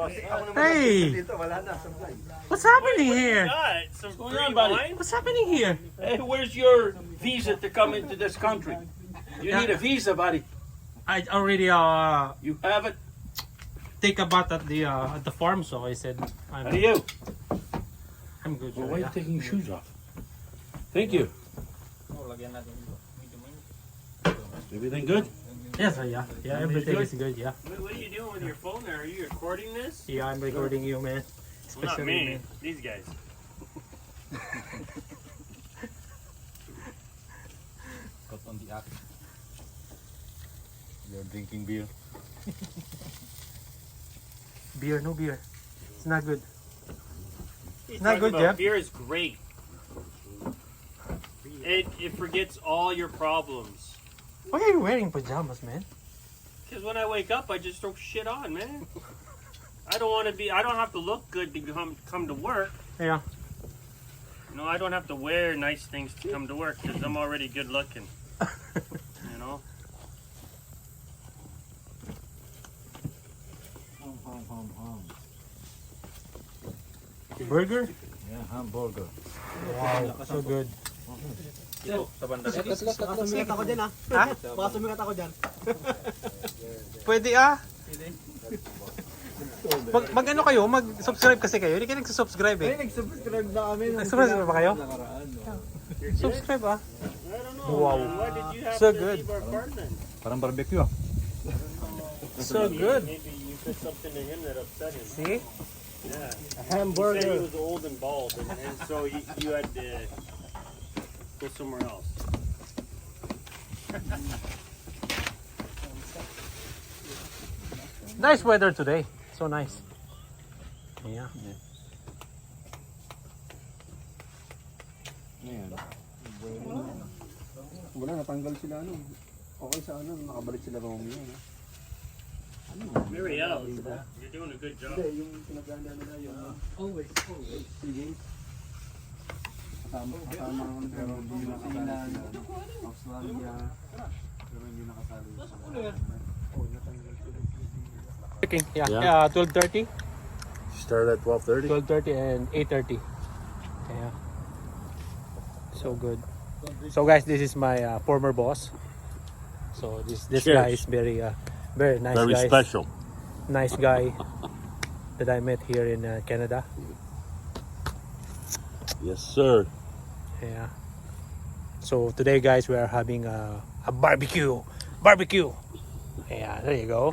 Hey! What's happening here? What's going on, buddy? What's happening here? Hey, where's your visa to come into this country? You need a visa, buddy. I already You have it? take a bath at the farm, so I said How do you? I'm good. Well, why are you taking your shoes off? Thank you. Everything good? Yes, yeah, everything good? is good. Yeah, What are you doing with your phone there? Are you recording this? yeah, I'm recording you, man. Well, not me. These guys. Got on the app. You're drinking beer. Beer, no beer. It's not good. He's Not talking good, about Jeff. beer is great. It forgets all your problems. Why are you wearing pajamas, man? Because when I wake up, I just throw shit on, man. I don't want to be. I don't have to look good to come to work. Yeah. You know, I don't have to wear nice things to come to work because I'm already good looking. You know. Burger? Yeah, hamburger. Wow, so good. Sumikat ako dyan ah. Ha? Baka sumikat ako dyan. Pwede ah. Mag ano kayo, mag-subscribe kasi kayo. Hindi kayo nag-subscribe eh. Nag-subscribe na kami. Nag-subscribe ba kayo? Nakaraan. Subscribe ah. I don't know. Wow. Man. Why did you have So to good. leave our apartment? Parang barbecue ah. So good. Maybe you said something to him that upset him. See? Yeah. Hamburger. He said he was old and bald, and so you had to go somewhere else. Nice weather today. So nice. Yeah. Ayan. Wala, natanggal sila ano. Okay sa ano, nakabalik sila Romeo. No? Very out. You're doing a good job. Hindi, yung pinaganda nila yung always. Sige. Kasama ako pero hindi nakasali sa Australia. Pero hindi nakasali sa natanggal sila. Working. Yeah. 12:30. Start at 12:30. 12:30 and 8:30. Yeah. So good. So guys, this is my former boss. So this Cheers. guy is very nice Very guy. special. Nice guy that I met here in Canada. Yes, sir. Yeah. So today, guys, we are having a barbecue. Barbecue. Yeah, there you go.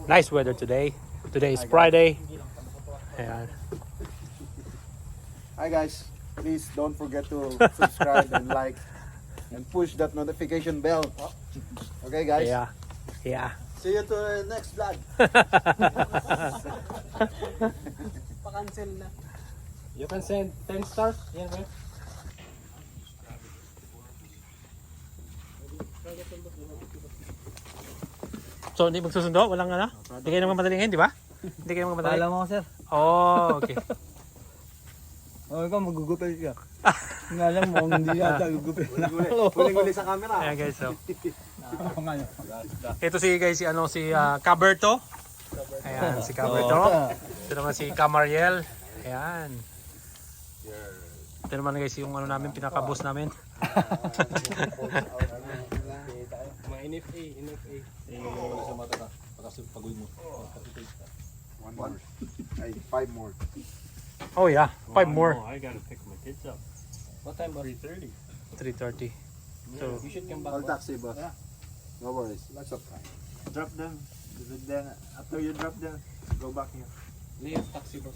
Nice weather today. Today is Friday. Yeah. Hi guys, please don't forget to subscribe and like and push that notification bell. Okay guys? Yeah. Yeah. See you to the next vlog. Pa-cancel na. You can send 10 stars. Yan, man. So, hindi magsusundo? Walang ano? Hindi kayo naman madalingin, di ba? Hindi kayo naman madalingin? Alam mo sir. Oh, okay. O ikaw magugupil ka. Nga alam mo kung hindi yata gugupil na. Huling-huli sa camera. Ayan guys, so. Ito si Caberto. Ayan, si Caberto. Ito naman si Camariel. Ayan. Ito naman guys yung ano namin, pinaka-boss namin. Mga NFA. Sa mata ka. Pagod mo. One more. Ay, 5 more. Oh yeah, 5 more. I gotta pick my kids up. What time ba? 3:30. 3:30. So, You should come back. All taxi boss. No worries. Lots of time. Drop them. Then after you drop them, go back here. Leave taxi boss.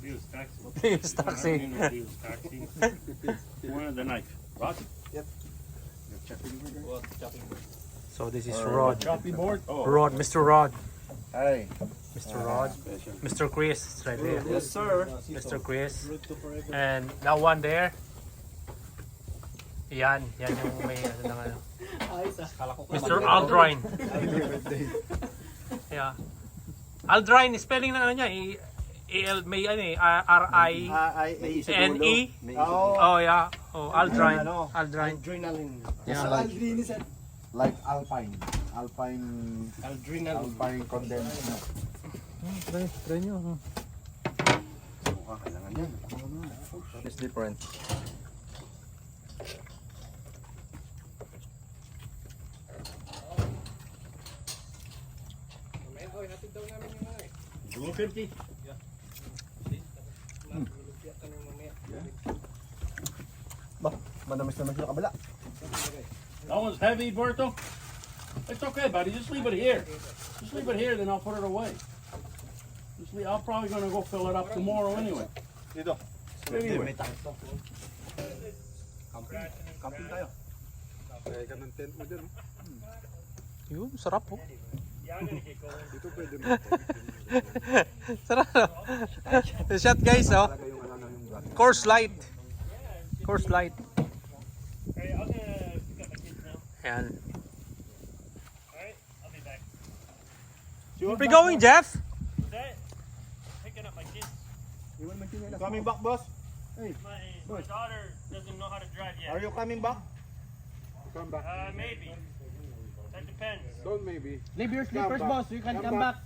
Leo's taxi. Leo's taxi. I don't know Leo's taxi. One of the knife. Roger. What chopping board? so this is Rod. Chopping board. Rod, Mr. Rod. Hi. Mr. Rod. Mr. Chris is right there. Yes, sir. Mr. Chris. And that one there. Yan yung may ano ng ano. Mr. Aldrine. Yeah. Aldrine, spelling ng ano niya, may ano eh, R-I-N-E. Oh yeah. Oh, Aldrine. Aldrine. Adrenaline. Yeah. Like Alpine. Alpine condensed milk. Try nyo. Suka, kailangan yan. It's different. $1.50. Manamis naman yung kabala. That one's heavy, Berto. It's okay, buddy. Just leave it here. Just leave it here, then I'll put it away. I'm probably gonna go fill it up tomorrow anyway. Dito. Anyway. Camping tayo. Kaya ka ng tent mo dyan. Yun, sarap po. Dito pwede mo. Sarap. The shot guys, oh. Talaga yung ano yung gas. Course light. Course light. Alright, I'm gonna pick up my kids now. Ayan. Alright, I'll be back. Where we going, Jeff? Is that picking up my kids? Coming back, boss? My daughter doesn't know how to drive yet. Are you coming back? Come back. Maybe. That depends. Don't maybe. Leave your slippers, boss. You can come back.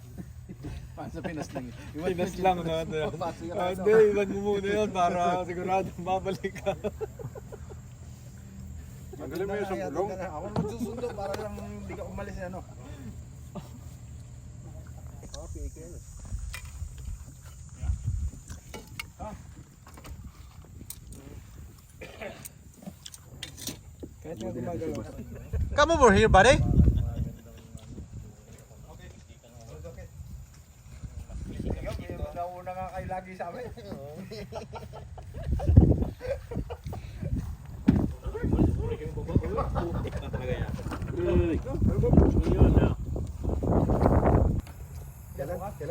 Sa Pinas lang. Pinas lang na. Hindi, iwan mo muna yun para sigurado mabalik ka. Magaling mo yung sa bulong. Ako magsusundo para lang hindi ka umalis ano. Kahit nga gumagalaw. Come over here, buddy. Nauna nga kayo lagi sa amin. Yun na. Kailan?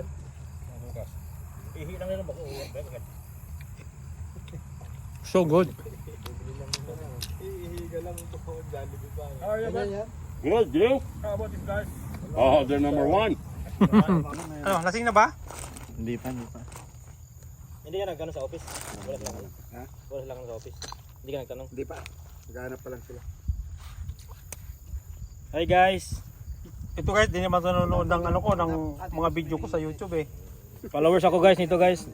So good. Good, you? How about these guys? Oh, they're number one. Ano, lasing na ba? Hindi pa. Hindi ka nagtanong sa office? Wala silang ano? Ha? Wala silang ano sa office? Hindi ka nagtanong? Hindi pa. Naghahanap pa lang sila. Hi guys! Ito guys, di naman nanonood ng ano ko, ng mga video ko sa YouTube eh. Followers ako guys nito guys.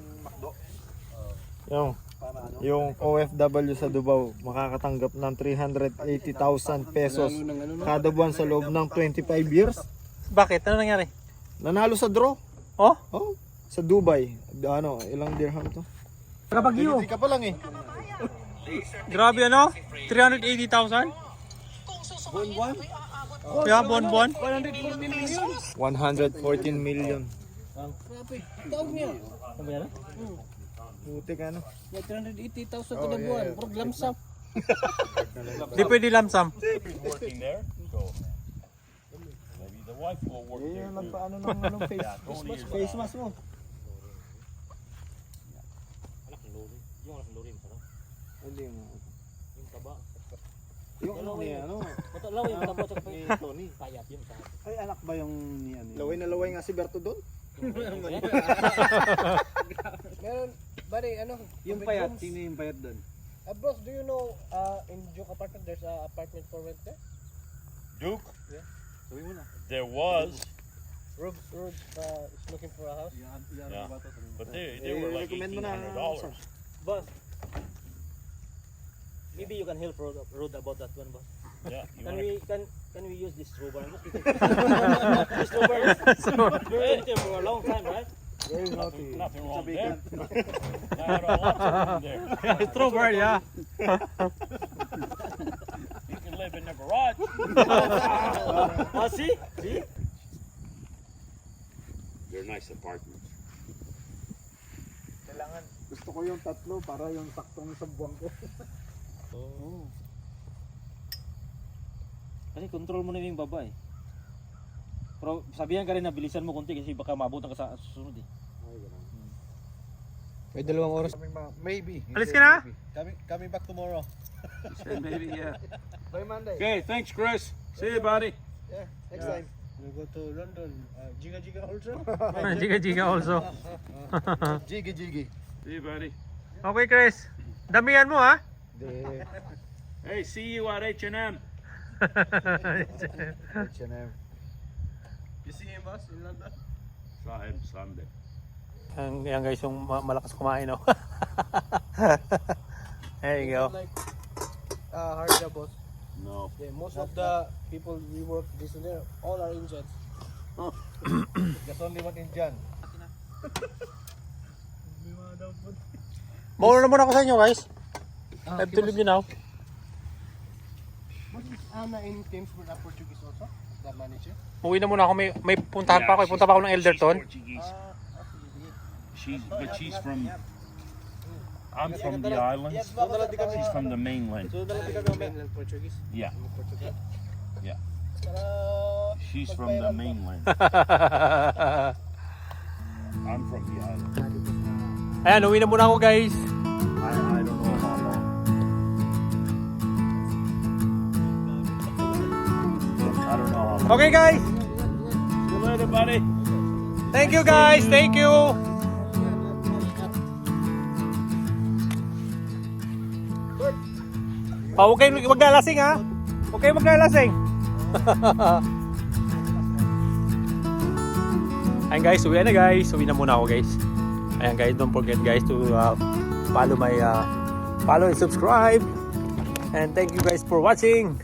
Yung OFW sa Davao makakatanggap ng 380,000 pesos kada buwan sa loob ng 25 years. Bakit? Ano nangyari? Nanalo sa draw. Oh? Oh, sa Dubai. Ano, ilang dirham to? Kapagyo. Hindi ka pa lang eh. Grabe ano? 380,000? Buwan-buwan? Kaya buwan-buwan? 114 million. Ano ba yan? Buti ka no? 380,000 kada buwan. Program sa Di pwede lamsam. Working there, so maybe the wife will work there. Yung too. nagpaano ng anong face mask mo. anak ng lori. Yung anak ng lori mo. Hindi mo. Yung taba. Yung ano niya, ano? Matalaw yung taba sa kapay. Tony. Payat yun sa akin. Ay, anak ba yung ni ano? Laway na laway nga si Berto doon. Meron, bari ano? Yung payat, sino yung payat doon? Bros, do you know in Duke apartment there's a apartment for rent there? Duke, Sabi mo na. there was, Rube is looking for a house. yeah, but they were like recommend mo na, $1,800. Boss, maybe you can help Rod about that one, boss. Yeah, you Can wanna- can we use this strobar? This strobar is been for a long time, right? Very naughty. nothing wrong there. I had a lot of room there. Strawberry, yeah. You can live in the garage. See? See? They're nice apartments. Kailangan, gusto ko yung tatlo para yung saktong sa buwan ko. Oh. Kasi control mo na yung baba eh. Pero sabihan ka rin na bilisan mo konti kasi baka mabutan ka sa susunod eh. May 2 oras. Maybe. Alis ka na? Coming back tomorrow. Maybe, yeah. By Monday. Okay, thanks, Chris. See you, buddy. Yeah, next time. We go to London. Jiga also. Jiga also. Jiggy. See you, buddy. Okay, Chris. Damihan mo ha. Hey, see you at H&M. You see him, boss, in London? Sahib Sunday. Yan guys, yung malakas kumain, no? There you go. Like hard job, boss. No. Yeah, most of the people we work this and there, all are Indians. There's only one Indian. Mauna na muna ako sa inyo guys. I have to leave you now. What is Anna in teams with a Portuguese also? The manager? Uwi na muna ako. May puntahan pa ako. Punta pa ako ng Elderton. She's from. I'm from the islands. She's from the mainland. Mainland Portuguese. Yeah. Yeah. She's from the mainland. I'm from the island. Ayan, uwi na muna ako guys. I don't know how long. I don't know how long. Okay guys. See you later, buddy. Thank you guys. Thank you. Oh, huwag kayong maglalasing ha. Huwag kayong maglalasing. Ayan guys, uwi na guys. Uwi na muna ako guys. Ayan guys, don't forget guys to follow my follow and subscribe. And thank you guys for watching.